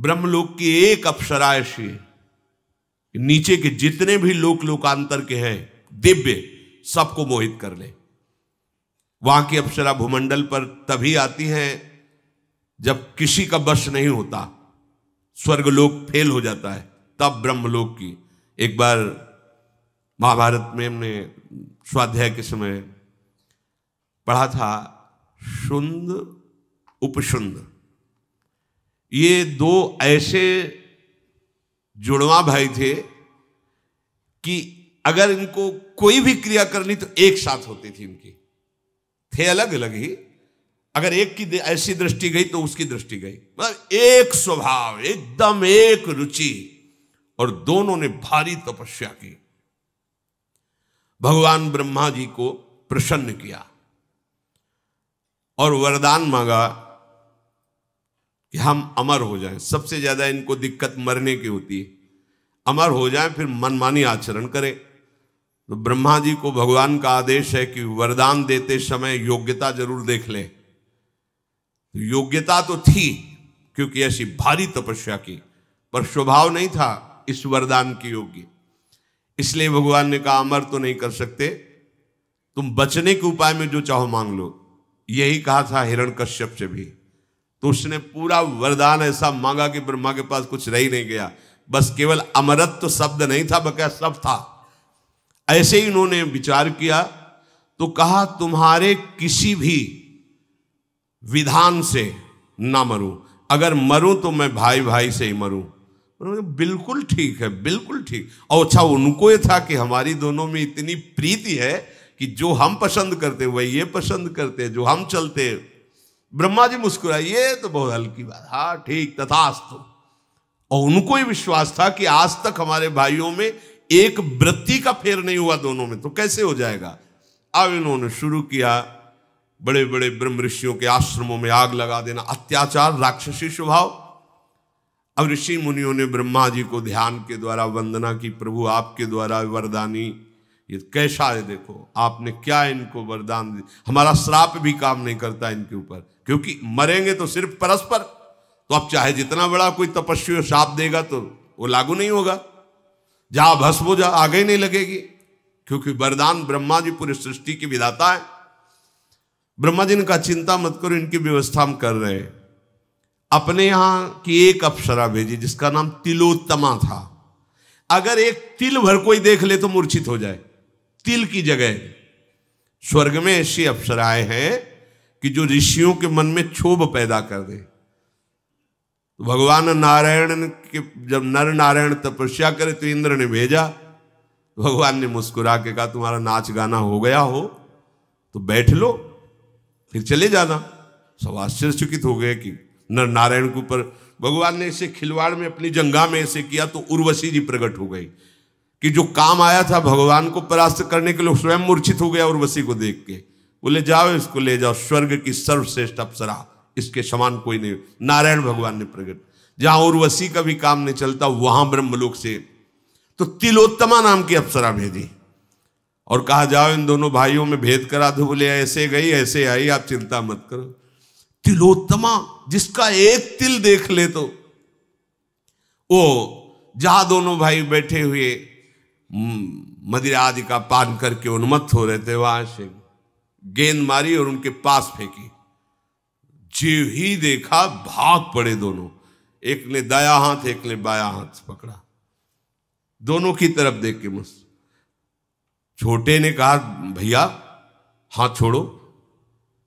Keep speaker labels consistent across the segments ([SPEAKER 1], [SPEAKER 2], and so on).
[SPEAKER 1] ब्रह्मलोक की एक अप्सरा ऐसी है, नीचे के जितने भी लोकांतर के हैं दिव्य, सबको मोहित कर ले। वहां की अप्सरा भूमंडल पर तभी आती है जब किसी का वश नहीं होता, स्वर्गलोक फेल हो जाता है, तब ब्रह्मलोक की। एक बार महाभारत में हमने स्वाध्याय के समय पढ़ा था, शुंद उपशुंद, ये दो ऐसे जुड़वा भाई थे कि अगर इनको कोई भी क्रिया करनी तो एक साथ होती थी इनकी। थे अलग अलग ही, अगर एक की ऐसी दृष्टि गई तो उसकी दृष्टि गई, मतलब एक स्वभाव, एकदम एक रुचि, और दोनों ने भारी तपस्या की, भगवान ब्रह्मा जी को प्रसन्न किया और वरदान मांगा कि हम अमर हो जाएं। सबसे ज्यादा इनको दिक्कत मरने की होती है, अमर हो जाएं फिर मनमानी आचरण करें। तो ब्रह्मा जी को भगवान का आदेश है कि वरदान देते समय योग्यता जरूर देख ले। योग्यता तो थी क्योंकि ऐसी भारी तपस्या की, पर स्वभाव नहीं था इस वरदान की योग्य। इसलिए भगवान ने कहा अमर तो नहीं कर सकते, तुम बचने के उपाय में जो चाहो मांग लो। यही कहा था हिरण्यकश्यप से भी, तो उसने पूरा वरदान ऐसा मांगा कि ब्रह्मा के पास कुछ रह ही नहीं गया, बस केवल अमरत्व शब्द नहीं था, बकाया सब था। ऐसे ही इन्होंने विचार किया तो कहा तुम्हारे किसी भी विधान से ना मरूं, अगर मरूं तो मैं भाई भाई से ही मरूं। बिल्कुल ठीक है, बिल्कुल ठीक। और अच्छा, उनको ये था कि हमारी दोनों में इतनी प्रीति है कि जो हम पसंद करते वही ये पसंद करते, जो हम चलते। ब्रह्मा जी मुस्कुराए, ये तो बहुत हल्की बात, हाँ ठीक, तथास्तु। और उनको ही विश्वास था कि आज तक हमारे भाइयों में एक वृत्ति का फेर नहीं हुआ दोनों में, तो कैसे हो जाएगा। अब इन्होंने शुरू किया बड़े बड़े ब्रह्म ऋषियों के आश्रमों में आग लगा देना, अत्याचार, राक्षसी स्वभाव। अब ऋषि मुनियों ने ब्रह्मा जी को ध्यान के द्वारा वंदना की, प्रभु आपके द्वारा वरदानी ये कैसा है, देखो आपने क्या इनको वरदान दिया, हमारा श्राप भी काम नहीं करता इनके ऊपर, क्योंकि मरेंगे तो सिर्फ परस्पर। तो अब चाहे जितना बड़ा कोई तपस्वी श्राप देगा तो वो लागू नहीं होगा, जहां भस्म हो जा आगे ही नहीं लगेगी, क्योंकि वरदान ब्रह्मा जी पूरी सृष्टि की विधाता है। ब्रह्मा जी ने कहा चिंता मत करो, इनकी व्यवस्था हम कर रहे हैं। अपने यहां की एक अप्सरा भेजी जिसका नाम तिलोत्तमा था। अगर एक तिल भर कोई देख ले तो मूर्छित हो जाए, तिल की जगह। स्वर्ग में ऐसी अप्सराएं हैं कि जो ऋषियों के मन में क्षोभ पैदा कर दे। तो भगवान नारायण के जब नर नारायण तपस्या करे तो इंद्र ने भेजा, भगवान ने मुस्कुरा के कहा तुम्हारा नाच गाना हो गया हो तो बैठ लो, फिर चले जाना। सब आश्चर्यचकित हो गए कि नर नारायण के ऊपर भगवान ने इसे खिलवाड़ में अपनी जंगा में ऐसे किया तो उर्वशी जी प्रकट हो गई कि जो काम आया था भगवान को परास्त करने के लिए स्वयं मूर्छित हो गया उर्वशी को देख के। बोले जाओ इसको ले जाओ, स्वर्ग की सर्वश्रेष्ठ अप्सरा, इसके समान कोई नहीं। नारायण भगवान ने प्रकट, जहां उर्वशी का भी काम नहीं चलता वहां ब्रह्मलोक से तो तिलोत्तमा नाम की अप्सरा भेजी और कहा जाओ इन दोनों भाइयों में भेद करा दो। बोले ऐसे गई ऐसे आई, आप चिंता मत करो। तिलोत्तमा जिसका एक तिल देख ले तो वो जहां दोनों भाई बैठे हुए मदिरा आदि का पान करके उन्मत्त हो रहे थे, वहां से गेंद मारी और उनके पास फेंकी। जीव ही देखा भाग पड़े दोनों, एक ने दाया हाथ एक ने बाया हाथ पकड़ा, दोनों की तरफ देख के मुझ छोटे ने कहा भैया हाथ छोड़ो,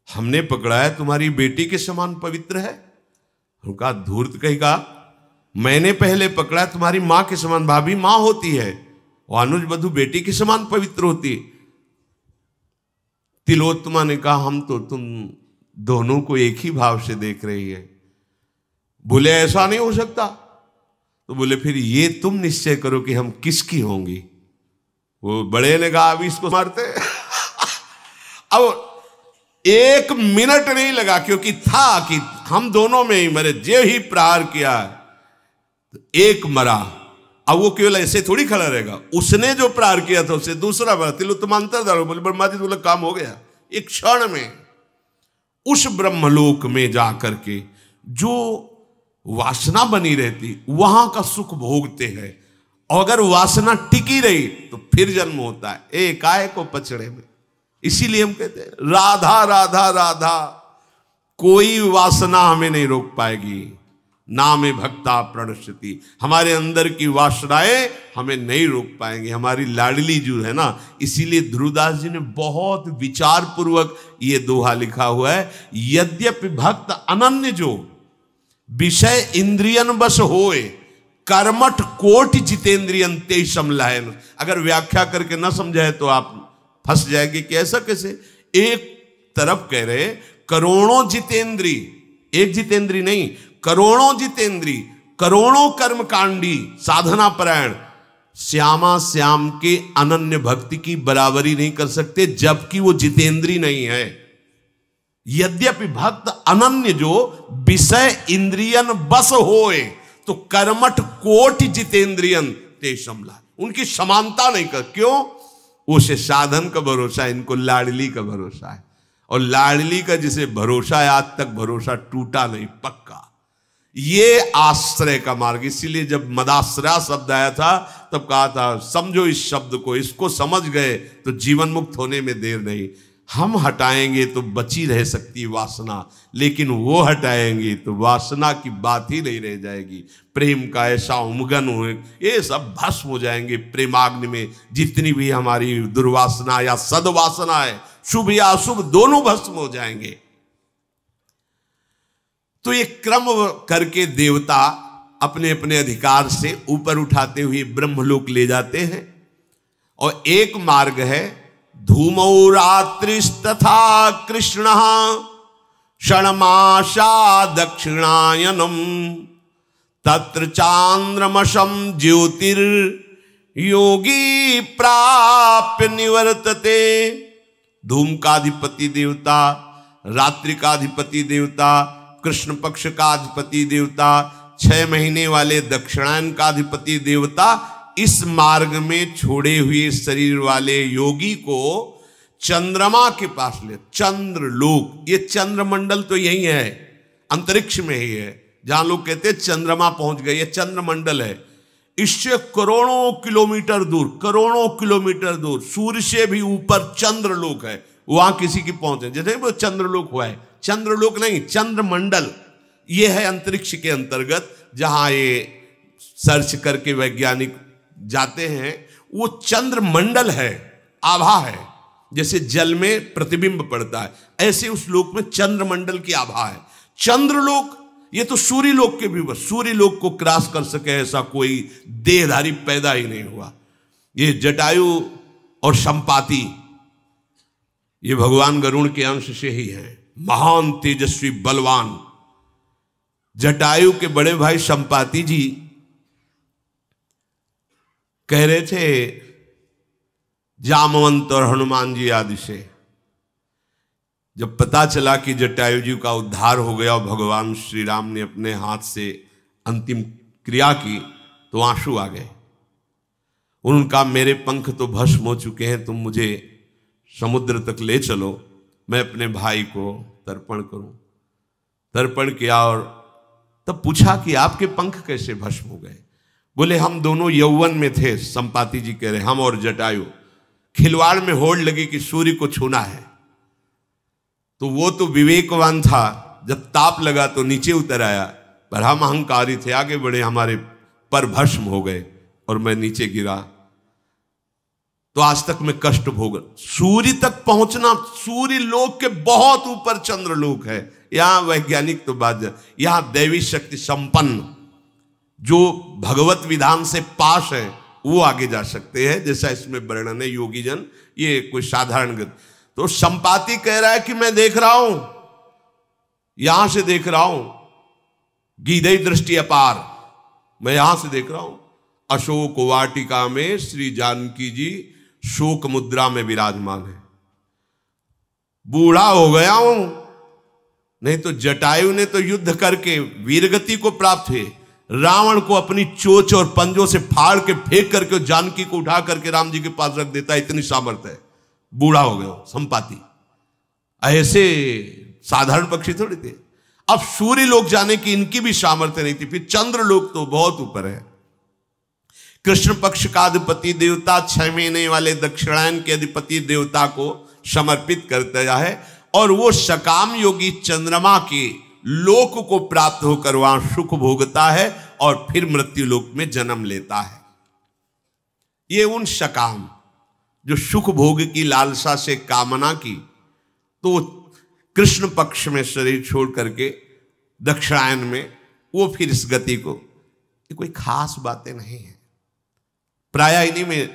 [SPEAKER 1] हमने पकड़ा है तुम्हारी बेटी के समान पवित्र है। उनका धूर्त कहेगा मैंने पहले पकड़ा है तुम्हारी मां के समान, भाभी मां होती है और अनुज बधू बेटी के समान पवित्र होती है। तिलोत्तमा ने कहा हम तो तुम दोनों को एक ही भाव से देख रही है। बोले ऐसा नहीं हो सकता। तो बोले फिर ये तुम निश्चय करो कि हम किसकी होंगी। वो बड़े ने कहा अभी इसको मारते अब एक मिनट नहीं लगा क्योंकि था कि हम दोनों में ही मरे, जे ही प्रहार किया तो एक मरा। अब वो केवल ऐसे थोड़ी खड़ा रहेगा, उसने जो प्रहार किया था उससे दूसरा मरा। तिलोत्तमा अंतर्धान बोले ब्रह्मा जी बोले काम हो गया। एक क्षण में उस ब्रह्मलोक में जाकर के जो वासना बनी रहती, वहां का सुख भोगते हैं। और अगर वासना टिकी रही तो फिर जन्म होता है एकाएक को पचड़े में। इसीलिए हम कहते हैं राधा राधा राधा, कोई वासना हमें नहीं रोक पाएगी। नामे भक्ता प्रणश्यति, हमारे अंदर की वासनाएं हमें नहीं रोक पाएंगे, हमारी लाडली जो है ना। इसीलिए ध्रुवदास जी ने बहुत विचार पूर्वक ये दोहा लिखा हुआ है, यद्यपि भक्त अनन्य जो विषय इंद्रियन बस होए, कर्मठ कोटि जितेंद्रियन ते समलायन। अगर व्याख्या करके न समझाए तो आप फंस जाएंगे कि ऐसा कैसे। एक तरफ कह रहे करोड़ों जितेंद्री, एक जितेंद्री नहीं, करोड़ों जितेंद्री, करोड़ों कर्मकांडी साधना परायण श्यामा श्याम के अनन्य भक्ति की बराबरी नहीं कर सकते, जबकि वो जितेंद्री नहीं है। यद्यपि भक्त अनन्य जो विषय इंद्रियन बस होए, तो कर्मठ कोटि जितेंद्रियन ते समला, उनकी समानता नहीं कर। क्यों? उसे साधन का भरोसा है, इनको लाडली का भरोसा है। और लाडली का जिसे भरोसा है, आज तक भरोसा टूटा नहीं, पक्का। ये आश्रय का मार्ग। इसीलिए जब मदाश्रय शब्द आया था तब कहा था समझो इस शब्द को, इसको समझ गए तो जीवन मुक्त होने में देर नहीं। हम हटाएंगे तो बची रह सकती वासना, लेकिन वो हटाएंगे तो वासना की बात ही नहीं रह जाएगी। प्रेम का ऐसा उमगन हो, ये सब भस्म हो जाएंगे प्रेमाग्नि में। जितनी भी हमारी दुर्वासना या सद्वासना है, शुभ या अशुभ दोनों भस्म हो जाएंगे। तो ये क्रम करके देवता अपने अपने अधिकार से ऊपर उठाते हुए ब्रह्मलोक ले जाते हैं। और एक मार्ग है धूमौ रात्रिस्तथा कृष्ण षण्मासा दक्षिणायनम तत्र चांद्रमशम ज्योतिर योगी प्राप्य निवर्तते। धूम का अधिपति देवता, रात्रि का अधिपति देवता, कृष्ण पक्ष का अधिपति देवता, 6 महीने वाले दक्षिणायन का अधिपति देवता, इस मार्ग में छोड़े हुए शरीर वाले योगी को चंद्रमा के पास ले। चंद्रलोक, ये चंद्रमंडल तो यही है, अंतरिक्ष में ही है। जहां लोग कहते हैं चंद्रमा पहुंच गए, ये चंद्रमंडल है। इससे करोड़ों किलोमीटर दूर, करोड़ों किलोमीटर दूर सूर्य से भी ऊपर चंद्रलोक है, वहां किसी की पहुंच है। जैसे वो चंद्रलोक हुआ है, चंद्रलोक नहीं, चंद्रमंडल। ये है अंतरिक्ष के अंतर्गत, जहां ये सर्च करके वैज्ञानिक जाते हैं। वो चंद्रमंडल है, आभा है। जैसे जल में प्रतिबिंब पड़ता है, ऐसे उस लोक में चंद्रमंडल की आभा है। चंद्रलोक, ये तो सूर्य लोक के भी, बस सूर्य लोक को क्रॉस कर सके ऐसा कोई देहधारी पैदा ही नहीं हुआ। ये जटायु और संपाति, ये भगवान गरुड़ के अंश से ही है, महान तेजस्वी बलवान। जटायु के बड़े भाई संपाति जी कह रहे थे जामवंत और हनुमान जी आदि से, जब पता चला कि जटायु जी का उद्धार हो गया और भगवान श्री राम ने अपने हाथ से अंतिम क्रिया की, तो आंसू आ गए। उनका मेरे पंख तो भस्म हो चुके हैं, तुम मुझे समुद्र तक ले चलो, मैं अपने भाई को तर्पण करूं। तर्पण किया और तब पूछा कि आपके पंख कैसे भस्म हो गए? बोले हम दोनों यौवन में थे। संपाति जी कह रहे हम और जटायु, खिलवाड़ में होड़ लगी कि सूर्य को छूना है, तो वो तो विवेकवान था, जब ताप लगा तो नीचे उतर आया, पर हम अहंकारी थे, आगे बढ़े, हमारे पर भस्म हो गए और मैं नीचे गिरा। तो आज तक मैं कष्ट भोग, सूर्य तक पहुंचना, सूर्य लोक के बहुत ऊपर चंद्रलोक है। यहां वैज्ञानिक तो बात, यहां दैवी शक्ति संपन्न जो भगवत विधान से पास है वो आगे जा सकते हैं, जैसा इसमें वर्णन है। योगी जन, ये कोई साधारण गति। तो संपाति कह रहा है कि मैं देख रहा हूं, यहां से देख रहा हूं, गीधई दृष्टि अपार, मैं यहां से देख रहा हूं। अशोक वाटिका में श्री जानकी जी शोक मुद्रा में विराजमान है। बूढ़ा हो गया हूं, नहीं तो जटायु ने तो युद्ध करके वीरगति को प्राप्त हुए, रावण को अपनी चोंच और पंजों से फाड़ के फेंक करके जानकी को उठा करके राम जी के पास रख देता, इतनी सामर्थ्य है। बूढ़ा हो गया संपाति, ऐसे साधारण पक्षी थोड़े थे। अब सूर्य लोक जाने की इनकी भी सामर्थ्य नहीं थी, फिर चंद्र लोक तो बहुत ऊपर है। कृष्ण पक्ष का अधिपति देवता 6 महीने वाले दक्षिणायन के अधिपति देवता को समर्पित करता है और वो सकाम योगी चंद्रमा के लोक को प्राप्त होकर वहां सुख भोगता है और फिर मृत्यु लोक में जन्म लेता है। ये उन सकाम जो सुख भोग की लालसा से कामना की, तो कृष्ण पक्ष में शरीर छोड़ करके दक्षिणायन में वो फिर इस गति को, ये कोई खास बातें नहीं है प्राय इन्हीं में,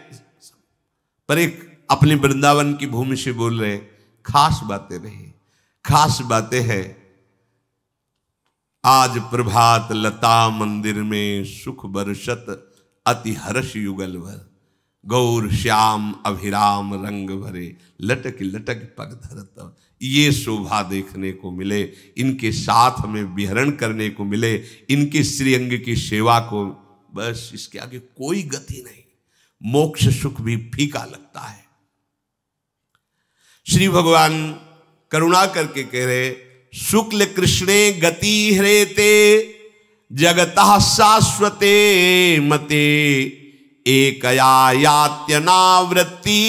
[SPEAKER 1] पर एक अपने वृंदावन की भूमि से बोल रहे, खास बातें नहीं, खास बातें हैं आज प्रभात लता मंदिर में सुख बरसत अति हर्ष युगल भर, गौर श्याम अभिराम रंग भरे लटक लटक पग धरत। ये शोभा देखने को मिले, इनके साथ में विहरण करने को मिले, इनके श्रीअंग की सेवा को, बस इसके आगे कोई गति नहीं। मोक्ष सुख भी फीका लगता है। श्री भगवान करुणा करके कह रहे, शुक्ल कृष्णे गति हरेते जगतः शाश्वते मते एकया यात्यनावृत्ति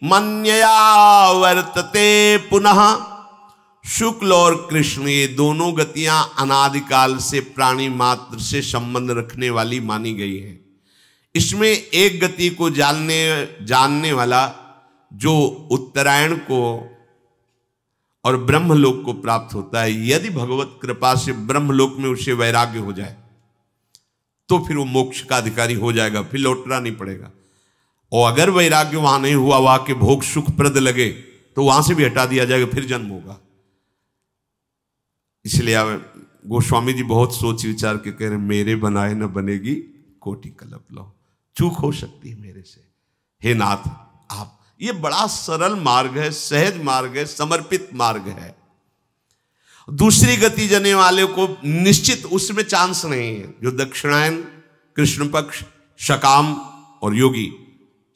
[SPEAKER 1] मन्यया वर्तते पुनः। शुक्ल और कृष्ण ये दोनों गतियां अनादिकाल से प्राणी मात्र से संबंध रखने वाली मानी गई हैं। इसमें एक गति को जानने वाला जो उत्तरायण को और ब्रह्मलोक को प्राप्त होता है, यदि भगवत कृपा से ब्रह्मलोक में उसे वैराग्य हो जाए तो फिर वो मोक्ष का अधिकारी हो जाएगा, फिर लौटना नहीं पड़ेगा। और अगर वैराग्य वहां नहीं हुआ, वहां के भोग सुखप्रद लगे तो वहां से भी हटा दिया जाएगा, फिर जन्म होगा। इसलिए गोस्वामी जी बहुत सोच विचार के कह रहे, मेरे बनाए न बनेगी कोटि कल्प लो, चूक हो सकती है मेरे से, हे नाथ आप। ये बड़ा सरल मार्ग है, सहज मार्ग है, समर्पित मार्ग है। दूसरी गति जाने वाले को निश्चित उसमें चांस नहीं है। जो दक्षिणायन, कृष्ण पक्ष, सकाम और योगी,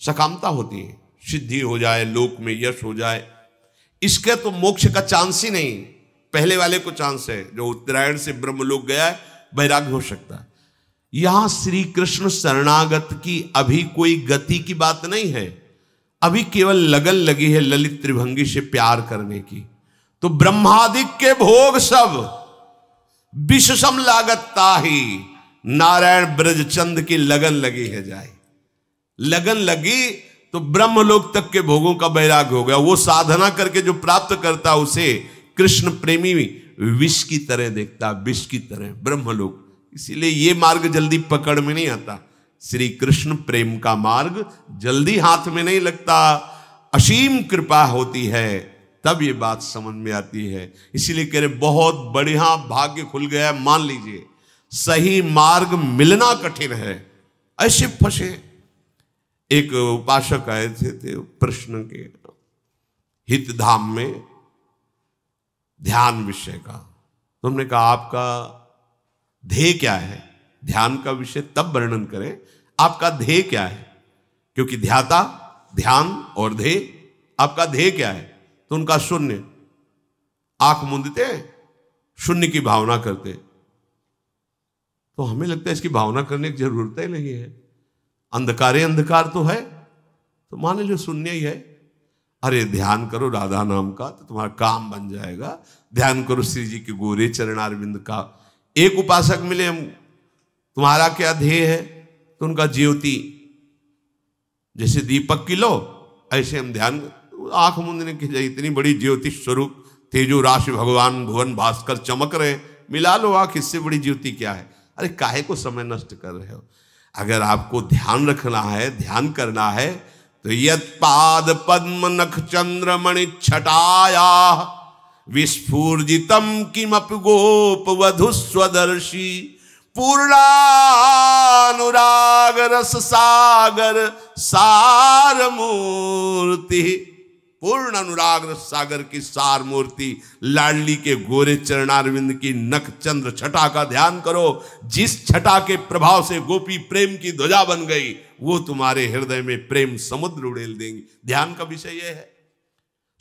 [SPEAKER 1] सकामता होती है, सिद्धि हो जाए, लोक में यश हो जाए, इसके तो मोक्ष का चांस ही नहीं। पहले वाले को चांस है, जो उत्तरायण से ब्रह्मलोक गया है, वैराग्य हो सकता है। यहां श्री कृष्ण शरणागत की अभी कोई गति की बात नहीं है, अभी केवल लगन लगी है ललित त्रिभंगी से प्यार करने की। तो ब्रह्मादिक के भोग सब विष सम लागत ताही, नारायण ब्रजचंद की लगन लगी है जाए। लगन लगी तो ब्रह्मलोक तक के भोगों का वैराग्य हो गया। वो साधना करके जो प्राप्त करता उसे कृष्ण प्रेमी विष की तरह देखता, विष की तरह ब्रह्मलोक। इसीलिए ये मार्ग जल्दी पकड़ में नहीं आता। श्री कृष्ण प्रेम का मार्ग जल्दी हाथ में नहीं लगता, असीम कृपा होती है तब ये बात समझ में आती है। इसीलिए कह रहे बहुत बढ़िया भाग्य खुल गया है। मान लीजिए सही मार्ग मिलना कठिन है, ऐसे फंसे। एक उपासक आए थे प्रश्न के हित धाम में ध्यान विषय का, तो हमने कहा आपका ध्येय क्या है? ध्यान का विषय तब वर्णन करें, आपका ध्येय क्या है? क्योंकि ध्याता, ध्यान और ध्येय, आपका ध्येय क्या है? तो उनका शून्य, आंख मूंदते शून्य की भावना करते। तो हमें लगता है इसकी भावना करने की जरूरत ही नहीं है, अंधकारे अंधकार तो है, तो मान लो शून्य ही है। अरे ध्यान करो राधा नाम का तो तुम्हारा काम बन जाएगा, ध्यान करो श्री जी के गोरे चरणारविंद का। एक उपासक मिले, हम तुम्हारा क्या ध्येय है? तो उनका ज्योति, जैसे दीपक की लो ऐसे हम ध्यान, आंख मूंदने की जाए, इतनी बड़ी ज्योति स्वरूप तेजो राशि भगवान भुवन भास्कर चमक रहे, मिला लो आंख, इससे बड़ी ज्योति क्या है? अरे काहे को समय नष्ट कर रहे हो? अगर आपको ध्यान रखना है, ध्यान करना है, तो यत् पाद पद्म नख चंद्र मणि छटाया विस्फूर्जितम किमपि गोप वधु स्वदर्शी पूर्णानुराग रस सागर सार मूर्ति। पूर्ण अनुराग रस सागर की सार मूर्ति लाडली के गोरे चरणारविंद की नख चंद्र छटा का ध्यान करो। जिस छटा के प्रभाव से गोपी प्रेम की ध्वजा बन गई, वो तुम्हारे हृदय में प्रेम समुद्र उड़ेल देंगी। ध्यान का विषय यह है।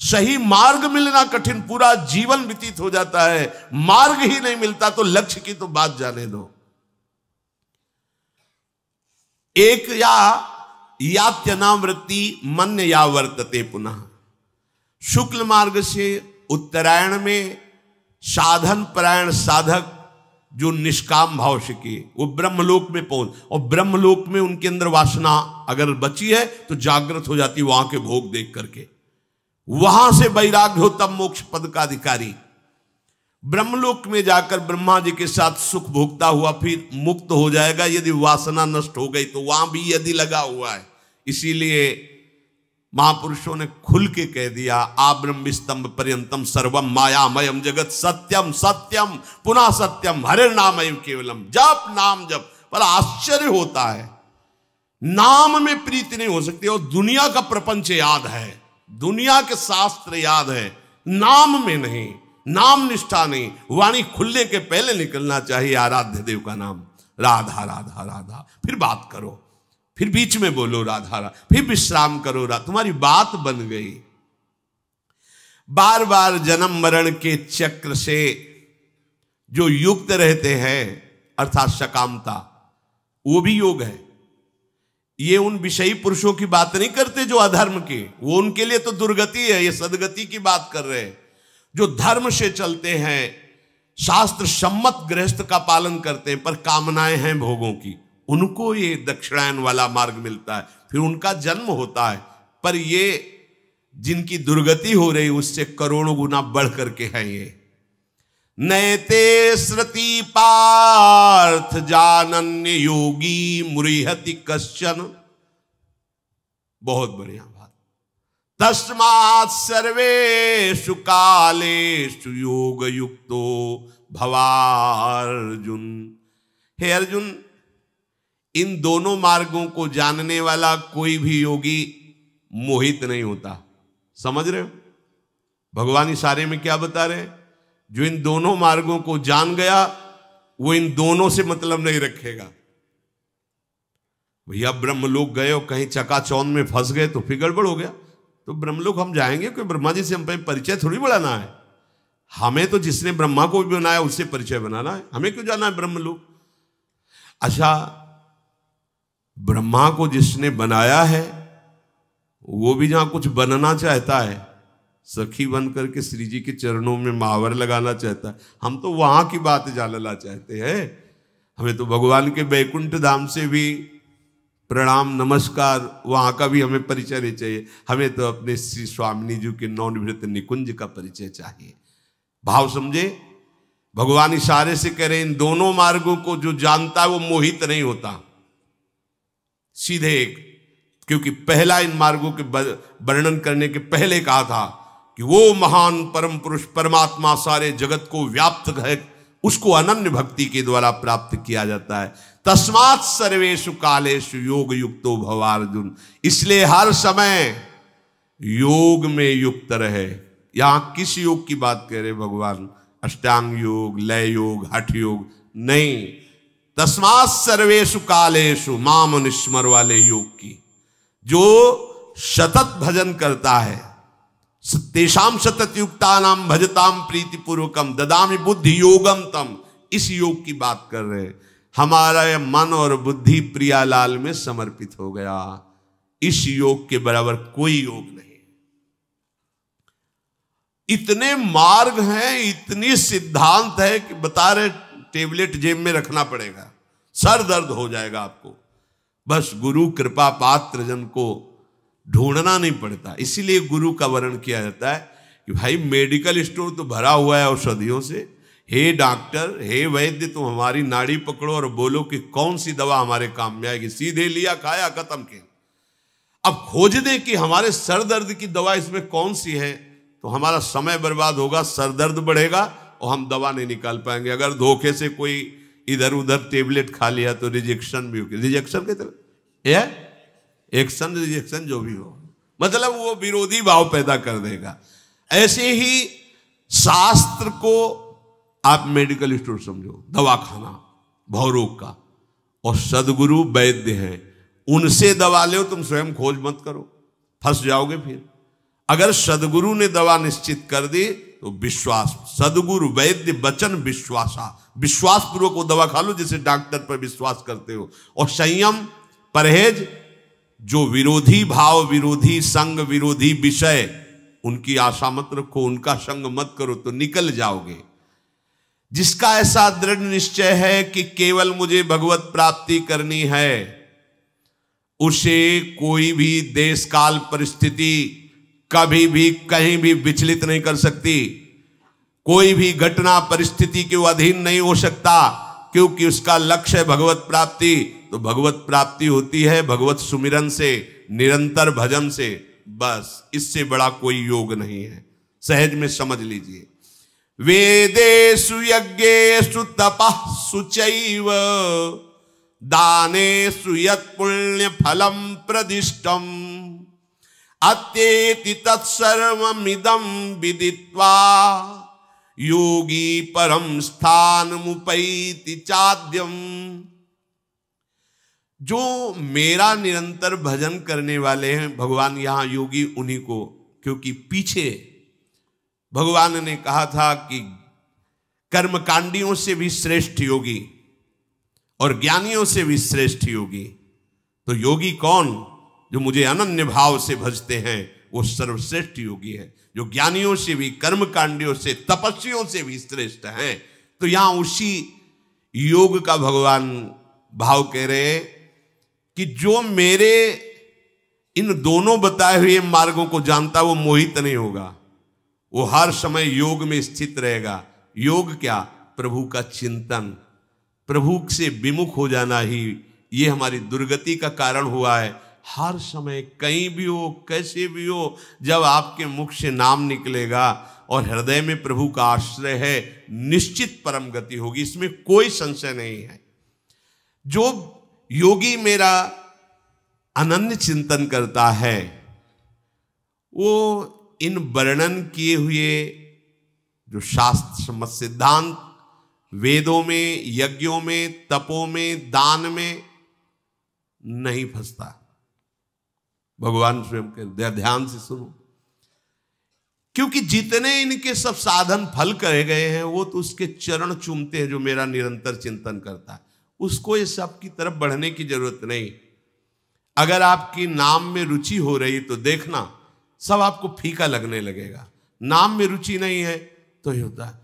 [SPEAKER 1] सही मार्ग मिलना कठिन, पूरा जीवन व्यतीत हो जाता है, मार्ग ही नहीं मिलता तो लक्ष्य की तो बात जाने दो। एक यात्यनावृत्ति मन्य या वर्तते पुनः। शुक्ल मार्ग से उत्तरायण में साधन परायण साधक जो निष्काम भाव से किए वो ब्रह्मलोक में पहुंच, और ब्रह्मलोक में उनके अंदर वासना अगर बची है तो जागृत हो जाती वहां के भोग देख करके, वहां से वैराग्य हो तब मोक्ष पद का अधिकारी। ब्रह्मलोक में जाकर ब्रह्मा जी के साथ सुख भोगता हुआ फिर मुक्त हो जाएगा यदि वासना नष्ट हो गई, तो वहां भी यदि लगा हुआ है। इसीलिए महापुरुषों ने खुल के कह दिया, आ ब्रह्म स्तंभ पर्यंतम सर्वम मायामयम जगत सत्यम सत्यम पुनः सत्यम हरे नामयम केवलम। जप नाम जप। पर आश्चर्य होता है, नाम में प्रीति नहीं हो सकती, और दुनिया का प्रपंच याद है, दुनिया के शास्त्र याद है, नाम में नहीं, नाम निष्ठा नहीं। वाणी खुलने के पहले निकलना चाहिए आराध्य देव का नाम, राधा राधा राधा, फिर बात करो, फिर बीच में बोलो राधा राधा, फिर विश्राम करो राधा, तुम्हारी बात बन गई। बार बार जन्म मरण के चक्र से जो युक्त रहते हैं अर्थात सकामता, वो भी योग है। ये उन विषयी पुरुषों की बात नहीं करते जो अधर्म के, वो उनके लिए तो दुर्गति है, ये सदगति की बात कर रहे हैं। जो धर्म से चलते हैं, शास्त्र सम्मत गृहस्थ का पालन करते हैं, पर कामनाएं हैं भोगों की, उनको ये दक्षिणायन वाला मार्ग मिलता है, फिर उनका जन्म होता है। पर ये जिनकी दुर्गति हो रही उससे करोड़ों गुना बढ़ करके है ये। नयते श्रुति पार्थ जानन्य योगी मुरिहति कश्चन। बहुत बढ़िया बात। तस्मात् सर्वेषु कालेषु योग युक्तो भवार्जुन। हे अर्जुन, इन दोनों मार्गों को जानने वाला कोई भी योगी मोहित नहीं होता। समझ रहे हो? भगवान इशारे में क्या बता रहे हैं? जो इन दोनों मार्गों को जान गया वो इन दोनों से मतलब नहीं रखेगा। भैया ब्रह्मलोक गए और कहीं चकाचौंध में फंस गए तो फिर गड़बड़ हो गया, तो ब्रह्मलोक हम जाएंगे? कोई ब्रह्मा जी से हम परिचय थोड़ी बढ़ाना है। हमें तो जिसने ब्रह्मा को भी बनाया उससे परिचय बनाना है, हमें क्यों जाना है ब्रह्मलोक? अच्छा, ब्रह्मा को जिसने बनाया है वो भी जहां कुछ बनना चाहता है, सखी बन करके श्री जी के चरणों में महावर लगाना चाहता है, हम तो वहां की बात जानना चाहते हैं। हमें तो भगवान के बैकुंठ धाम से भी प्रणाम नमस्कार, वहां का भी हमें परिचय नहीं चाहिए। हमें तो अपने श्री स्वामिनी जी के नवनिवृत्त निकुंज का परिचय चाहिए। भाव समझे? भगवान इशारे से कह रहे इन दोनों मार्गों को जो जानता है वो मोहित नहीं होता। सीधे एक, क्योंकि पहला इन मार्गों के वर्णन करने के पहले कहा था कि वो महान परम पुरुष परमात्मा सारे जगत को व्याप्त है, उसको अनन्य भक्ति के द्वारा प्राप्त किया जाता है। तस्मात् सर्वेषु कालेषु योग युक्तो भवार्जुन। इसलिए हर समय योग में युक्त रहे। यहां किस योग की बात कह रहे भगवान? अष्टांग योग, लय योग, हठ योग नहीं। तस्मात् सर्वेषु कालेषु माम निस्मर वाले योग की, जो सतत भजन करता है। तेषाम सतत युक्ता नाम भजताम प्रीति पूर्वकम ददामि बुद्धि योगम तम। इस योग की बात कर रहे हैं। हमारा मन और बुद्धि प्रियालाल में समर्पित हो गया। इस योग के बराबर कोई योग नहीं। इतने मार्ग हैं, इतनी सिद्धांत है कि बता रहे टेबलेट जेब में रखना पड़ेगा, सर दर्द हो जाएगा आपको। बस गुरु कृपा पात्र जन को ढूंढना नहीं पड़ता। इसीलिए गुरु का वर्णन किया जाता है कि भाई मेडिकल स्टोर तो भरा हुआ है औषधियों से। हे डॉक्टर, हे वैद्य, तुम हमारी नाड़ी पकड़ो और बोलो कि कौन सी दवा हमारे काम में आएगी। सीधे लिया, खाया, खत्म किया। अब खोज दें कि हमारे सर दर्द की दवा इसमें कौन सी है, तो हमारा समय बर्बाद होगा, सर दर्द बढ़ेगा और हम दवा नहीं निकाल पाएंगे। अगर धोखे से कोई इधर उधर टेबलेट खा लिया तो रिजेक्शन भी होगी। रिजेक्शन के तरह एक्शन रिजेक्शन जो भी हो, मतलब वो विरोधी भाव पैदा कर देगा। ऐसे ही शास्त्र को आप मेडिकल स्टोर समझो, दवा खाना भवरोग का, और सदगुरु वैद्य हैं, उनसे दवा लो। तुम स्वयं खोज मत करो, फंस जाओगे फिर। अगर सदगुरु ने दवा निश्चित कर दी तो विश्वास, सदगुरु वैद्य वचन विश्वासा, विश्वास पूर्वक वो दवा खा लो जैसे डॉक्टर पर विश्वास करते हो। और संयम परहेज, जो विरोधी भाव, विरोधी संग, विरोधी विषय, उनकी आशा मत रखो, उनका संग मत करो तो निकल जाओगे। जिसका ऐसा दृढ़ निश्चय है कि केवल मुझे भगवत प्राप्ति करनी है, उसे कोई भी देश काल परिस्थिति कभी भी कहीं भी विचलित नहीं कर सकती। कोई भी घटना परिस्थिति के अधीन नहीं हो सकता, क्योंकि उसका लक्ष्य है भगवत प्राप्ति। तो भगवत प्राप्ति होती है भगवत सुमिरन से, निरंतर भजन से, बस इससे बड़ा कोई योग नहीं है। सहज में समझ लीजिए। वेदेषु यज्ञेषु तपः शुचैव दानेषु यत् पुण्य फलम प्रदिष्टम अत्येति तत्सर्वमिदं विदित्वा योगी परम स्थानमुपैति चाद्यम। जो मेरा निरंतर भजन करने वाले हैं, भगवान यहां योगी उन्हीं को, क्योंकि पीछे भगवान ने कहा था कि कर्मकांडियों से भी श्रेष्ठ योगी और ज्ञानियों से भी श्रेष्ठ योगी। तो योगी कौन? जो मुझे अनन्य भाव से भजते हैं, वो सर्वश्रेष्ठ योगी है, जो ज्ञानियों से भी, कर्मकांडियों से, तपस्वियों से भी श्रेष्ठ हैं। तो यहां उसी योग का भगवान भाव कह रहे कि जो मेरे इन दोनों बताए हुए मार्गों को जानता, वो मोहित नहीं होगा, वो हर समय योग में स्थित रहेगा। योग क्या? प्रभु का चिंतन, प्रभु से विमुख हो जाना ही ये हमारी दुर्गति का कारण हुआ है। हर समय कहीं भी हो, कैसे भी हो, जब आपके मुख से नाम निकलेगा और हृदय में प्रभु का आश्रय है, निश्चित परम गति होगी, इसमें कोई संशय नहीं है। जो योगी मेरा अनन्य चिंतन करता है, वो इन वर्णन किए हुए जो शास्त्र सम्मत सिद्धांत, वेदों में, यज्ञों में, तपों में, दान में नहीं फंसता। भगवान स्वयं के ध्यान से सुनो, क्योंकि जितने इनके सब साधन फल करे गए हैं, वो तो उसके चरण चूमते हैं जो मेरा निरंतर चिंतन करता है। उसको ये सब की तरफ बढ़ने की जरूरत नहीं। अगर आपकी नाम में रुचि हो रही तो देखना सब आपको फीका लगने लगेगा। नाम में रुचि नहीं है तो ये होता है।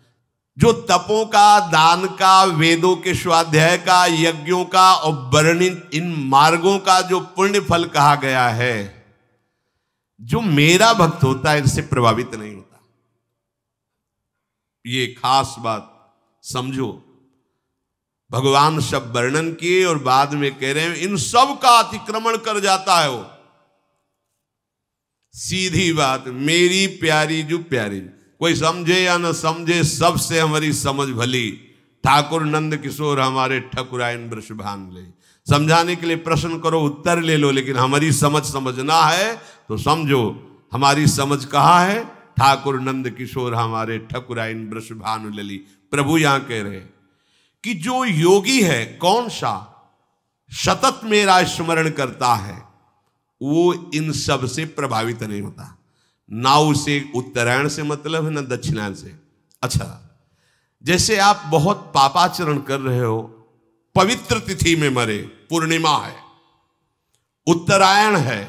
[SPEAKER 1] जो तपों का, दान का, वेदों के स्वाध्याय का, यज्ञों का और वर्णित इन मार्गों का जो पुण्य फल कहा गया है, जो मेरा भक्त होता है इससे प्रभावित नहीं होता। ये खास बात समझो। भगवान सब वर्णन किए और बाद में कह रहे हैं इन सब का अतिक्रमण कर जाता है वो। सीधी बात, मेरी प्यारी जो प्यारी, कोई समझे या न समझे, सबसे हमारी समझ भली। ठाकुर नंद किशोर हमारे ठकुराइन वृषभान ले। समझाने के लिए प्रश्न करो, उत्तर ले लो, लेकिन हमारी समझ समझना है तो समझो। हमारी समझ कहाँ है? ठाकुर नंद किशोर हमारे ठकुराइन वृषभान लली। प्रभु यहां कह रहे कि जो योगी है, कौन सा सतत मेरा स्मरण करता है, वो इन सब से प्रभावित नहीं होता। ना उसे उत्तरायण से मतलब है, ना दक्षिणायन से। अच्छा, जैसे आप बहुत पापाचरण कर रहे हो, पवित्र तिथि में मरे, पूर्णिमा है, उत्तरायण है,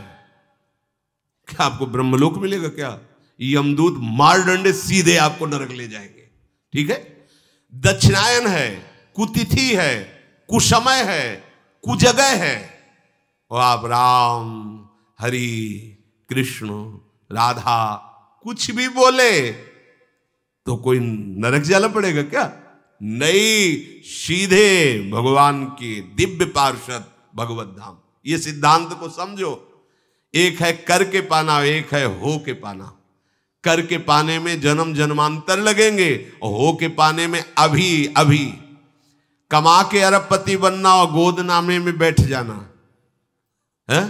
[SPEAKER 1] क्या आपको ब्रह्मलोक मिलेगा? क्या यमदूत मार डंडे सीधे आपको नरक ले जाएंगे। ठीक है। दक्षिणायन है, कुतिथि है, कुसमय है, कुजगह है, और आप राम, हरि, कृष्ण, राधा कुछ भी बोले तो कोई नरक जाला पड़ेगा क्या? नहीं, सीधे भगवान के दिव्य पार्षद भगवत धाम। ये सिद्धांत को समझो। एक है कर के पाना, एक है हो के पाना। कर के पाने में जन्म जन्मांतर लगेंगे, और हो के पाने में अभी अभी। कमा के अरबपति बनना और गोद नामे में बैठ जाना है।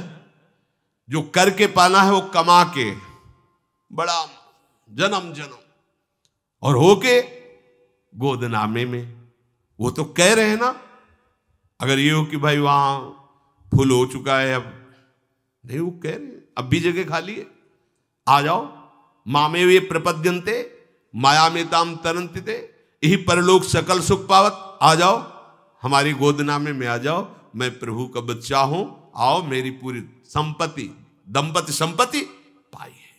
[SPEAKER 1] जो कर के पाना है वो कमा के बड़ा जन्म जन्म, और होके गोदनामे में। वो तो कह रहे हैं ना, अगर ये हो कि भाई वहां फुल हो चुका है, अब नहीं, वो कह रहे हैं अब भी जगह खाली है, आ जाओ, मामे वे प्रपद्यन्ते मायामेताम तरन्ते यही परलोक सकल सुख पावत। आ जाओ हमारी गोदनामे में आ जाओ, मैं प्रभु का बच्चा हूं, आओ मेरी पूरी संपत्ति दंपति संपत्ति पाई है,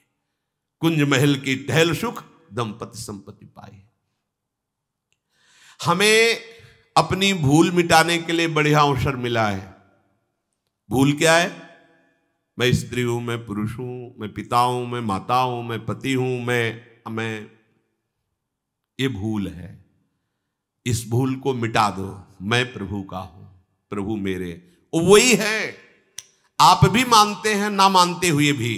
[SPEAKER 1] कुंज महल की टहल सुख दंपति संपत्ति पाई है। हमें अपनी भूल मिटाने के लिए बढ़िया अवसर मिला है। भूल क्या है? मैं स्त्री हूं, मैं पुरुष हूं, मैं पिता हूं, मैं माता हूं, मैं पति हूं, मैं ये भूल है। इस भूल को मिटा दो। मैं प्रभु का हूं, प्रभु मेरे, वही है। आप भी मानते हैं ना मानते हुए भी,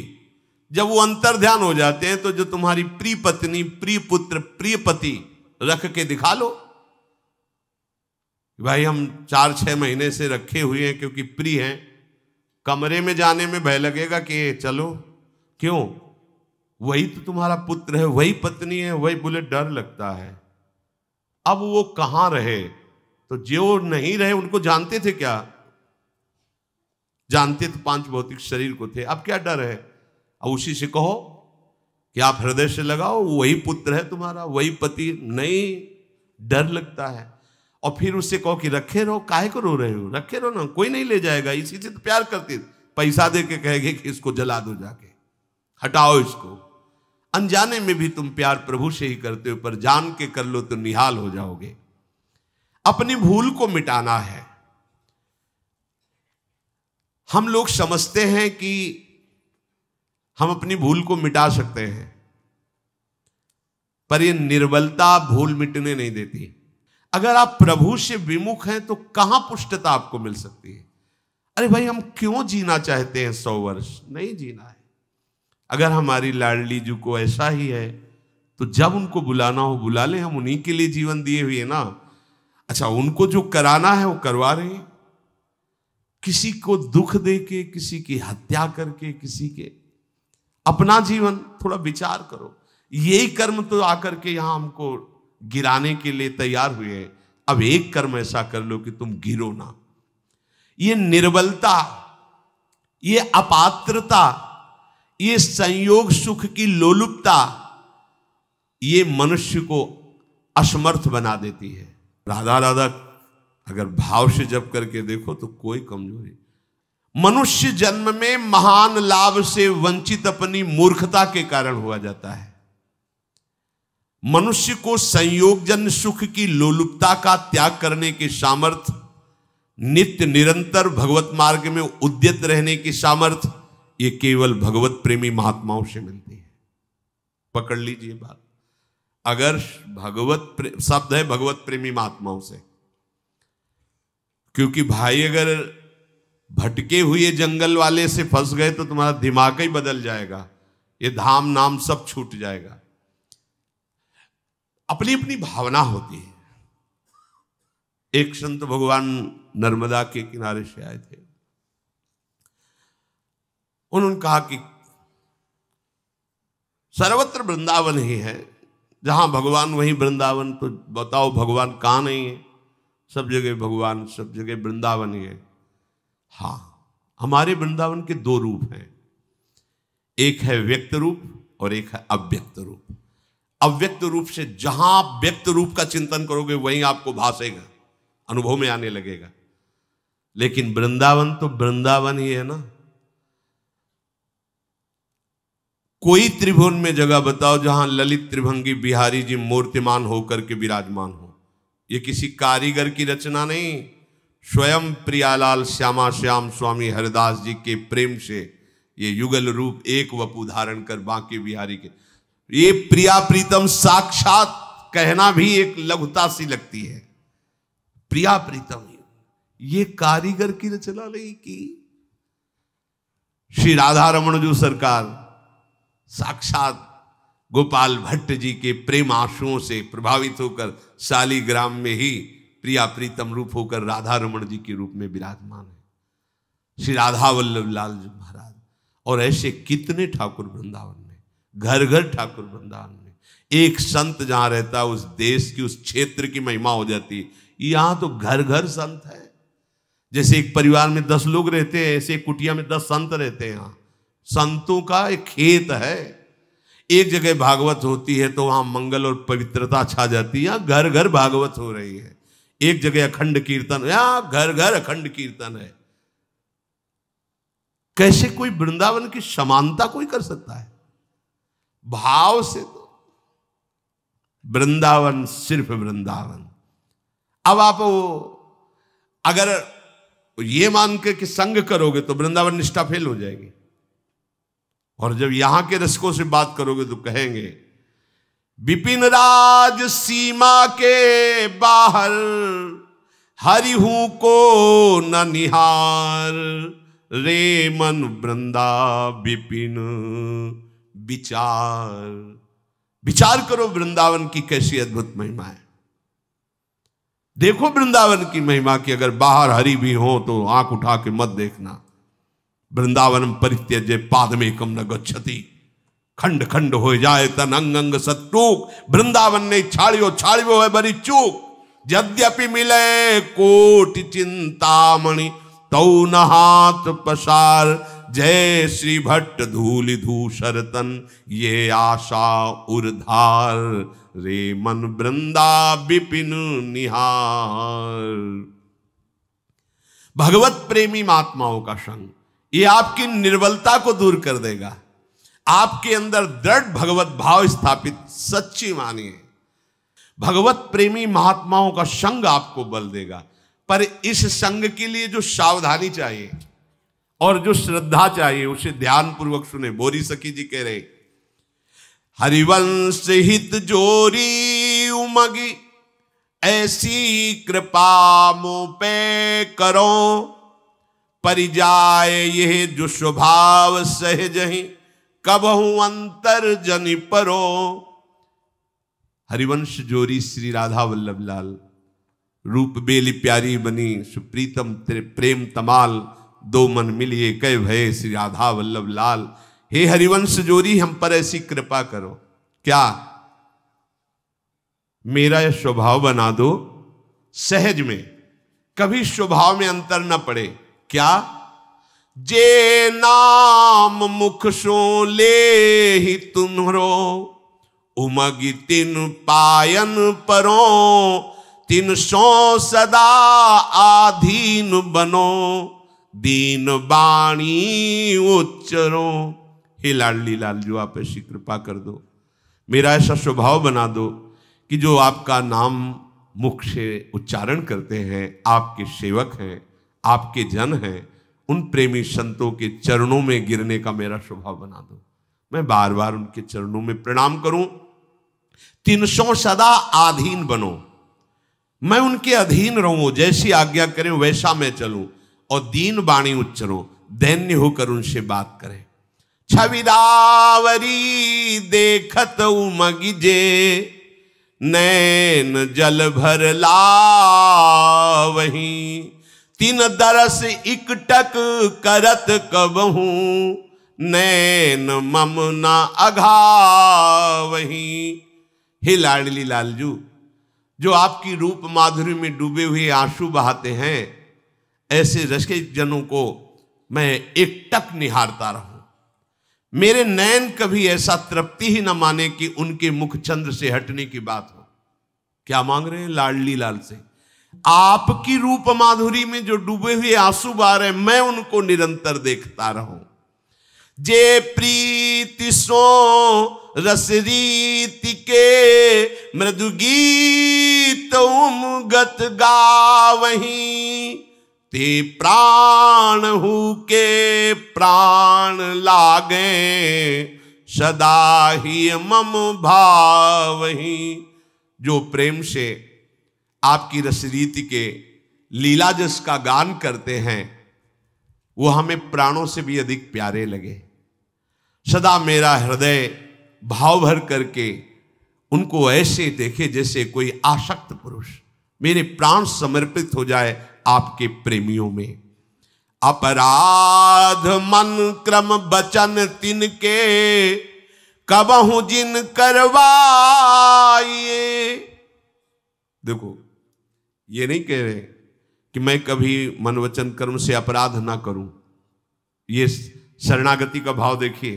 [SPEAKER 1] जब वो अंतर ध्यान हो जाते हैं तो जो तुम्हारी प्रिय पत्नी, प्रिय पुत्र, प्रिय पति रख के दिखा लो। भाई हम 4-6 महीने से रखे हुए हैं क्योंकि प्रिय हैं। कमरे में जाने में भय लगेगा कि चलो, क्यों? वही तो तुम्हारा पुत्र है, वही पत्नी है, वही, बोले डर लगता है। अब वो कहां रहे? तो जो नहीं रहे उनको जानते थे क्या? जानते तो 5 भौतिक शरीर को थे। अब क्या डर है? अब उसी से कहो कि आप हृदय से लगाओ, वही पुत्र है तुम्हारा, वही पति। नहीं, डर लगता है। और फिर उससे कहो कि रखे रहो, काहे को रो रहे हो? रखे रहो ना, कोई नहीं ले जाएगा। इसी से तो प्यार करती, पैसा दे के कहेंगे कि इसको जला दो, जाके हटाओ इसको। अनजाने में भी तुम प्यार प्रभु से ही करते हो, पर जान के कर लो तो निहाल हो जाओगे। अपनी भूल को मिटाना है। हम लोग समझते हैं कि हम अपनी भूल को मिटा सकते हैं, पर यह निर्बलता भूल मिटने नहीं देती। अगर आप प्रभु से विमुख हैं तो कहां पुष्टता आपको मिल सकती है? अरे भाई, हम क्यों जीना चाहते हैं 100 वर्ष? नहीं जीना है। अगर हमारी लाडली जी को ऐसा ही है तो जब उनको बुलाना हो बुला ले, हम उन्हीं के लिए जीवन दिए हुए हैं ना। अच्छा, उनको जो कराना है वो करवा रहे हैं, किसी को दुख दे के, किसी की हत्या करके, किसी के। अपना जीवन थोड़ा विचार करो। यही कर्म तो आकर के यहां हमको गिराने के लिए तैयार हुए हैं। अब एक कर्म ऐसा कर लो कि तुम गिरो ना। ये निर्बलता, ये अपात्रता, ये संयोग सुख की लोलुपता, ये मनुष्य को असमर्थ बना देती है। राधा राधा अगर भाव से जप करके देखो तो कोई कमजोरी। मनुष्य जन्म में महान लाभ से वंचित अपनी मूर्खता के कारण हुआ जाता है। मनुष्य को संयोगजन्य सुख की लोलुपता का त्याग करने की सामर्थ्य, नित्य निरंतर भगवत मार्ग में उद्यत रहने की सामर्थ्य, ये केवल भगवत प्रेमी महात्माओं से मिलती है। पकड़ लीजिए बात। अगर शब्द है भगवत प्रेमी महात्माओं से, क्योंकि भाई अगर भटके हुए जंगल वाले से फंस गए तो तुम्हारा दिमाग ही बदल जाएगा, ये धाम नाम सब छूट जाएगा। अपनी अपनी भावना होती है। एक संत भगवान नर्मदा के किनारे से आए थे। उन्होंने कहा कि सर्वत्र वृंदावन ही है, जहां भगवान वहीं वृंदावन, तो बताओ भगवान कहां नहीं है? सब जगह भगवान, सब जगह वृंदावन ही है। हाँ, हमारे वृंदावन के 2 रूप हैं, एक है व्यक्त रूप और एक है अव्यक्त रूप। अव्यक्त रूप से जहां आप व्यक्त रूप का चिंतन करोगे वहीं आपको भासेगा, अनुभव में आने लगेगा। लेकिन वृंदावन तो वृंदावन ही है ना। कोई त्रिभुवन में जगह बताओ जहां ललित त्रिभंगी बिहारी जी मूर्तिमान होकर के विराजमान हो। ये किसी कारीगर की रचना नहीं, स्वयं प्रियालाल श्यामा श्याम स्वामी हरिदास जी के प्रेम से ये युगल रूप एक वपु धारण कर बांके बिहारी के, ये प्रिया प्रीतम साक्षात कहना भी एक लघुता सी लगती है। प्रिया प्रीतम, ये कारीगर की रचना नहीं की। श्री राधा रमण जो सरकार साक्षात गोपाल भट्ट जी के प्रेम आंसुओं से प्रभावित होकर शालीग्राम में ही प्रिया प्रीतम रूप होकर राधा रमण जी के रूप में विराजमान है, श्री राधा वल्लभ लाल जी महाराज। और ऐसे कितने ठाकुर वृंदावन में, घर घर ठाकुर वृंदावन में। एक संत जहां रहता है उस देश की, उस क्षेत्र की महिमा हो जाती है। यहां तो घर घर संत है। जैसे एक परिवार में 10 लोग रहते हैं, ऐसे एक कुटिया में 10 संत रहते हैं। यहां संतों का एक खेत है। एक जगह भागवत होती है तो वहां मंगल और पवित्रता छा जाती है, यहां घर घर भागवत हो रही है। एक जगह अखंड कीर्तन, यहां घर घर अखंड कीर्तन है। कैसे कोई वृंदावन की समानता कोई कर सकता है? भाव से तो वृंदावन सिर्फ वृंदावन। अब आप अगर ये मान के कि संग करोगे तो वृंदावन निष्ठा फेल हो जाएगी, और जब यहां के रसिकों से बात करोगे तो कहेंगे विपिन राज सीमा के बाहर हरिहू को न निहार, रे मन वृंदा विपिन विचार। विचार करो वृंदावन की कैसी अद्भुत महिमा है। देखो वृंदावन की महिमा की, अगर बाहर हरि भी हो तो आंख उठा के मत देखना। वृंदावन परित्यज्य पादमेकम न गच्छति, खंड खंड हो जाए तन अंग अंग सत्तूक। वृंदावन ने छाड़ियो छाड़ियो है बड़ी चूक, यद्यपि मिले कोटि चिंतामणि तौ न हाथ पसार। जय श्री भट्ट धूलि धूसर तन ये आशा उर्धार, रे मन वृंदा विपिन निहार। भगवत प्रेमी महात्माओं का संग ये आपकी निर्बलता को दूर कर देगा, आपके अंदर दृढ़ भगवत भाव स्थापित सच्ची मानिए। भगवत प्रेमी महात्माओं का संग आपको बल देगा, पर इस संग के लिए जो सावधानी चाहिए और जो श्रद्धा चाहिए उसे ध्यान पूर्वक सुने। बोरी सखी जी कह रहे, हरिवंश हित जोरी उमगी, ऐसी कृपा मुँह पे करो, परिजाय यह जो स्वभाव सहज ही, कबहू अंतर जनि परो। हरिवंश जोरी श्री राधा वल्लभ लाल, रूप बेली प्यारी बनी सुप्रीतम तेरे प्रेम तमाल, दो मन मिलिए कह भय श्री राधा वल्लभ लाल। हे हरिवंश जोरी हम पर ऐसी कृपा करो, क्या मेरा यह स्वभाव बना दो सहज में, कभी स्वभाव में अंतर न पड़े। क्या? जे नाम मुख सो ले ही तुम्हरो, उमगी तिन पायन परो, तिन सो सदा आधीन बनो, दीन बाणी उच्चरो। हे लाडली लाल जो आप ऐसी कृपा कर दो, मेरा ऐसा स्वभाव बना दो कि जो आपका नाम मुख से उच्चारण करते हैं, आपके सेवक हैं, आपके जन हैं, उन प्रेमी संतों के चरणों में गिरने का मेरा स्वभाव बना दो। मैं बार बार उनके चरणों में प्रणाम करूं। 300 सदा आधीन बनो, मैं उनके अधीन रहूं, जैसी आज्ञा करें वैसा मैं चलूं, और दीन बाणी उच्चरो, दैन्य होकर उनसे बात करें। छविदावरी देखत उमगी जे, नैन जल भर लावही, तीन दरस इकटक करत कबहू, नैन मम न अघावही। हे लाडली लालजू, जो आपकी रूप माधुरी में डूबे हुए आंसू बहाते हैं, ऐसे रसिक जनों को मैं एकटक निहारता रहूं। मेरे नैन कभी ऐसा तृप्ति ही न माने कि उनके मुख चंद्र से हटने की बात हो। क्या मांग रहे हैं लाडली लाल से? आपकी रूप माधुरी में जो डूबे हुए आंसू बहा रहे, मैं उनको निरंतर देखता रहूं। जे प्रीति सो रस रीति के, मृदु गीत उमगत गावहीं, ते प्राण हु के प्राण लागे, सदा ही मम भावहीं। जो प्रेम से आपकी रसरीति के लीला जस का गान करते हैं, वो हमें प्राणों से भी अधिक प्यारे लगे। सदा मेरा हृदय भाव भर करके उनको ऐसे देखे जैसे कोई आसक्त पुरुष, मेरे प्राण समर्पित हो जाए आपके प्रेमियों में। अपराध मन क्रम बचन तिनके, कबहू जिन करवाइए। देखो, ये नहीं कह रहे कि मैं कभी मन वचन कर्म से अपराध ना करूं। ये शरणागति का भाव देखिए,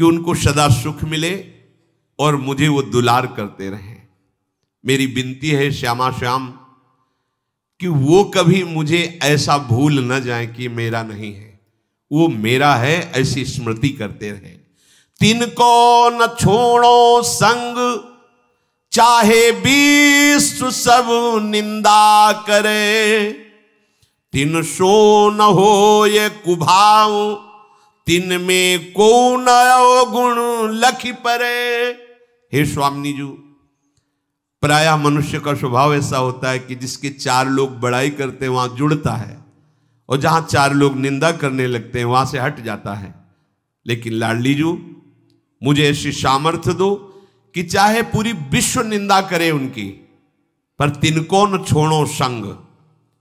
[SPEAKER 1] कि उनको सदा सुख मिले और मुझे वो दुलार करते रहें। मेरी विनती है श्यामा श्याम कि वो कभी मुझे ऐसा भूल न जाए कि मेरा नहीं है, वो मेरा है, ऐसी स्मृति करते रहे। तिनको न छोड़ो संग, चाहे विश्व सब निंदा करे। तिन सो न हो ये कुभाव, तिन में को न अवगुण लखी परे। हे स्वामी जी, प्रायः मनुष्य का स्वभाव ऐसा होता है कि जिसके चार लोग बड़ाई करते हैं वहां जुड़ता है, और जहां चार लोग निंदा करने लगते हैं वहां से हट जाता है। लेकिन लाडली जी, मुझे ऐसी सामर्थ्य दो कि चाहे पूरी विश्व निंदा करे उनकी, पर तिनको न छोड़ो संग।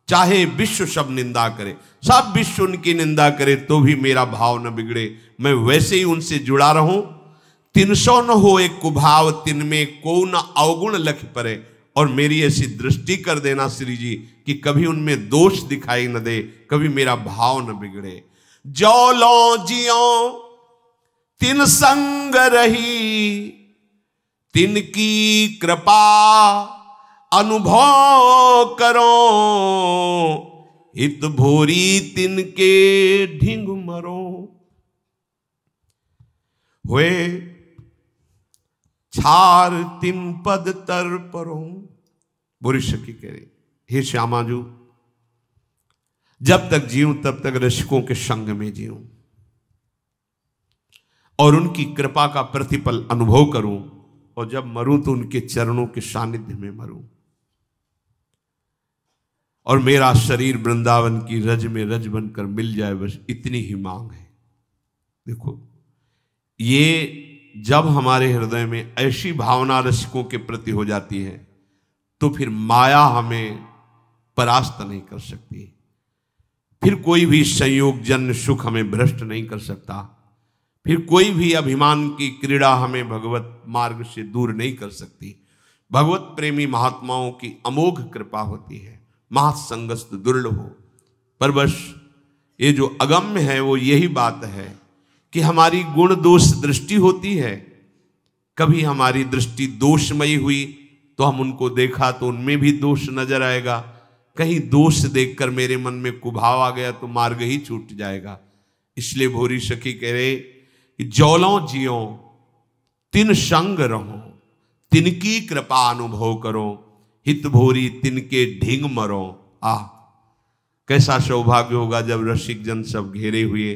[SPEAKER 1] चाहे विश्व सब निंदा करे, सब विश्व उनकी निंदा करे, तो भी मेरा भाव न बिगड़े, मैं वैसे ही उनसे जुड़ा रहूं। तिनसो न हो एक कुभाव, तिन में को न अवगुण लख परे। और मेरी ऐसी दृष्टि कर देना श्री जी कि कभी उनमें दोष दिखाई न दे, कभी मेरा भाव न बिगड़े। जो लो जियो तिन संग रही, तिनकी कृपा अनुभव करो। हित भोरी तिनके ढिंग मरो। हुए छार तिन पद तर परो। बुरी सखी कह रही, हे श्यामा जू, जब तक जीऊं तब तक रसिकों के संग में जीऊं और उनकी कृपा का प्रतिफल अनुभव करूं, और जब मरूं तो उनके चरणों के सानिध्य में मरूं। और मेरा शरीर वृंदावन की रज में रज बनकर मिल जाए, बस इतनी ही मांग है। देखो, ये जब हमारे हृदय में ऐसी भावना रसिकों के प्रति हो जाती है तो फिर माया हमें परास्त नहीं कर सकती, फिर कोई भी संयोग जन्य सुख हमें भ्रष्ट नहीं कर सकता, फिर कोई भी अभिमान की क्रीड़ा हमें भगवत मार्ग से दूर नहीं कर सकती। भगवत प्रेमी महात्माओं की अमोघ कृपा होती है, महासंगस्त दुर्लभ। पर बस ये जो अगम्य है वो यही बात है कि हमारी गुण दोष दृष्टि होती है। कभी हमारी दृष्टि दोषमयी हुई तो हम उनको देखा तो उनमें भी दोष नजर आएगा, कहीं दोष देखकर मेरे मन में कुभाव आ गया तो मार्ग ही छूट जाएगा। इसलिए भोरी सखी कह रहे कि जौलों जियो तिन संग रहो, तिनकी कृपा अनुभव करो। हित भोरी तिनके ढिंग मरो। कैसा सौभाग्य होगा जब रसिक जन सब घेरे हुए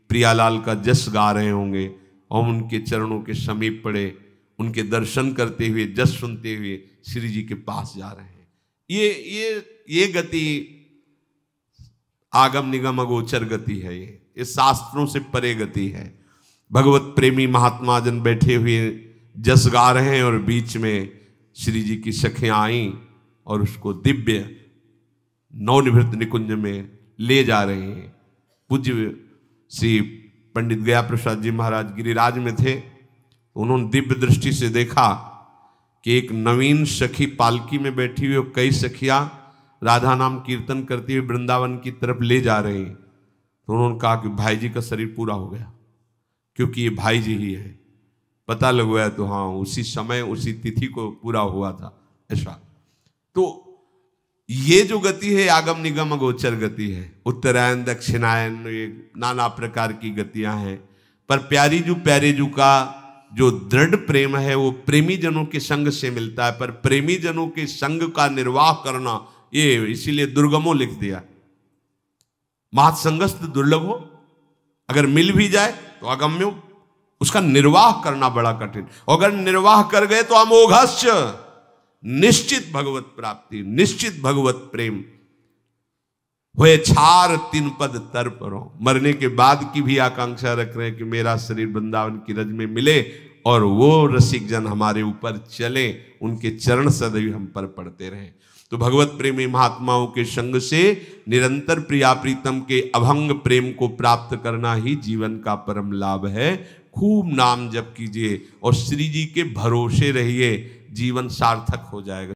[SPEAKER 1] प्रियालाल का जस गा रहे होंगे और उनके चरणों के समीप पड़े, उनके दर्शन करते हुए, जस सुनते हुए श्री जी के पास जा रहे हैं। ये गति आगम निगम अगोचर गति है, ये शास्त्रों से परे गति है। भगवत प्रेमी महात्मा जन बैठे हुए जस गा रहे हैं और बीच में श्री जी की सखियां आई और उसको दिव्य नवनिवृत्त निकुंज में ले जा रहे हैं। पूज्य श्री पंडित गया प्रसाद जी महाराज गिरिराज में थे, उन्होंने दिव्य दृष्टि से देखा कि एक नवीन सखी पालकी में बैठी हुई और कई सखियां राधा नाम कीर्तन करती हुई वृंदावन की तरफ ले जा रहे हैं। तो उन्होंने कहा कि भाई जी का शरीर पूरा हो गया, क्योंकि ये भाई जी ही है। पता लगवाया तो हाँ, उसी समय उसी तिथि को पूरा हुआ था ऐसा। तो ये जो गति है आगम निगम अगोचर गति है। उत्तरायण दक्षिणायन ये नाना प्रकार की गतियां हैं, पर प्यारी जू प्यारे जू का जो दृढ़ प्रेम है वो प्रेमी जनों के संग से मिलता है। पर प्रेमी जनों के संग का निर्वाह करना ये इसीलिए दुर्गमो लिख दिया। महत्संगस्त दुर्लभ हो, अगर मिल भी जाए तो अगम्यो, उसका निर्वाह करना बड़ा कठिन। अगर निर्वाह कर गए तो अमोघस्य, निश्चित भगवत प्राप्ति, निश्चित भगवत प्रेम। हुए छार तिन पद तर परो। मरने के बाद की भी आकांक्षा रख रहे हैं कि मेरा शरीर वृंदावन की रज में मिले और वो रसिक जन हमारे ऊपर चले, उनके चरण सदैव हम पर पड़ते रहें। तो भगवत प्रेमी महात्माओं के संग से निरंतर प्रिया प्रीतम के अभंग प्रेम को प्राप्त करना ही जीवन का परम लाभ है। खूब नाम जप कीजिए और श्री जी के भरोसे रहिए, जीवन सार्थक हो जाएगा।